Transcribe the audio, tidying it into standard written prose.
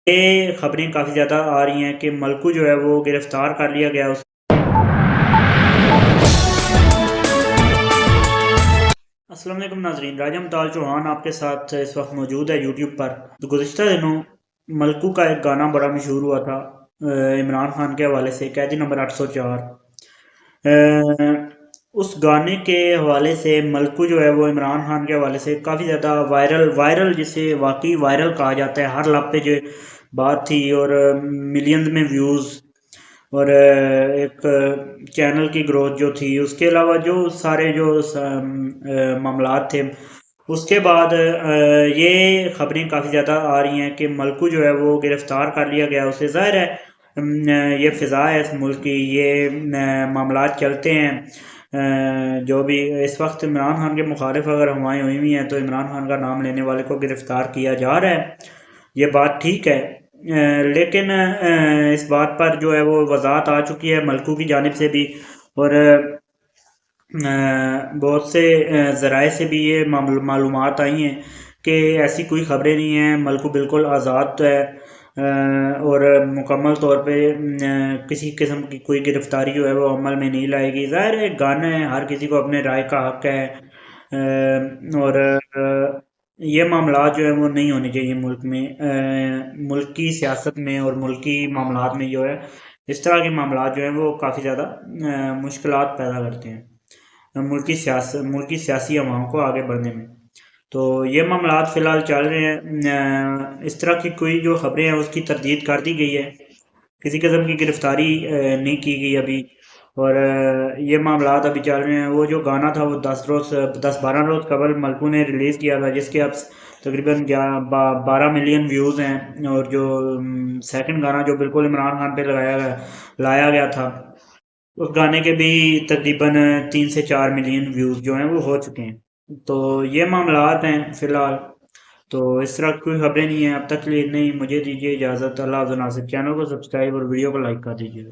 یہ خبریں کافی زیادہ آ رہی ہیں کہ ملکو جو ہے وہ گرفتار کر لیا گیا. السلام علیکم ناظرین، راجہ مطال چوہان آپ کے ساتھ اس وقت موجود ہے یوٹیوب پر. تو گزشتہ دنوں ملکو کا ایک گانا بڑا مشہور ہوا تھا عمران خان کے حوالے سے، قیدی نمبر 804. اس گانے کے حوالے سے ملکو جو ہے وہ عمران خان کے حوالے سے کافی زیادہ وائرل جسے واقعی وائرل کہا جاتا ہے، ہر لب پہ جو بات تھی اور ملینز میں ویوز اور ایک چینل کی گروتھ جو تھی. اس کے علاوہ جو سارے جو معاملات تھے، اس کے بعد یہ خبریں کافی زیادہ آ رہی ہیں کہ ملکو جو ہے وہ گرفتار کر لیا گیا. اسے ظاہر ہے یہ فضا ہے اس ملک کی، یہ معاملات چلتے ہیں. جو بھی اس وقت عمران خان کے مخالف اگر ہوائیں ہوئی ہوئی ہیں تو عمران خان کا نام لینے والے کو گرفتار کیا جا رہا ہے، یہ بات ٹھیک ہے. لیکن اس بات پر جو ہے وہ وضاحت آ چکی ہے ملکو کی جانب سے بھی، اور بہت سے ذرائع سے بھی یہ معلومات آئی ہیں کہ ایسی کوئی خبریں نہیں ہیں. ملکو بالکل آزاد ہے اور مکمل طور پہ کسی قسم کی کوئی گرفتاری جو ہے وہ عمل میں نہیں لائے گی. ظاہر ہے گانا ہے، ہر کسی کو اپنے رائے کا حق ہے، اور یہ معاملات جو ہے وہ نہیں ہونے چاہیے ملک میں. ملک کی سیاست میں اور ملکی معاملات میں جو ہے اس طرح کے معاملات جو ہیں وہ کافی زیادہ مشکلات پیدا کرتے ہیں ملکی سیاسی عوام کو آگے بڑھنے میں. تو یہ معاملات فی الحال چل رہے ہیں. اس طرح کی کوئی جو خبریں ہیں اس کی تردید کر دی گئی ہے، کسی قسم کی گرفتاری نہیں کی گئی ابھی، اور یہ معاملات ابھی چل رہے ہیں. وہ جو گانا تھا وہ 10-12 روز قبل ملکو نے ریلیز کیا تھا، جس کے اب تقریباً 12 ملین ویوز ہیں، اور جو سیکنڈ گانا جو بالکل عمران خان پہ لایا گیا تھا، اس گانے کے بھی تقریباً 3 سے 4 ملین ویوز جو ہیں وہ ہو چکے ہیں. تو یہ معاملات ہیں فی الحال. تو اس طرح کوئی خبریں نہیں ہیں اب تک کے لیے. نہیں، مجھے دیجیے اجازت. اللہ حافظ ناصر. چینل کو سبسکرائب اور ویڈیو کو لائک کر دیجیے.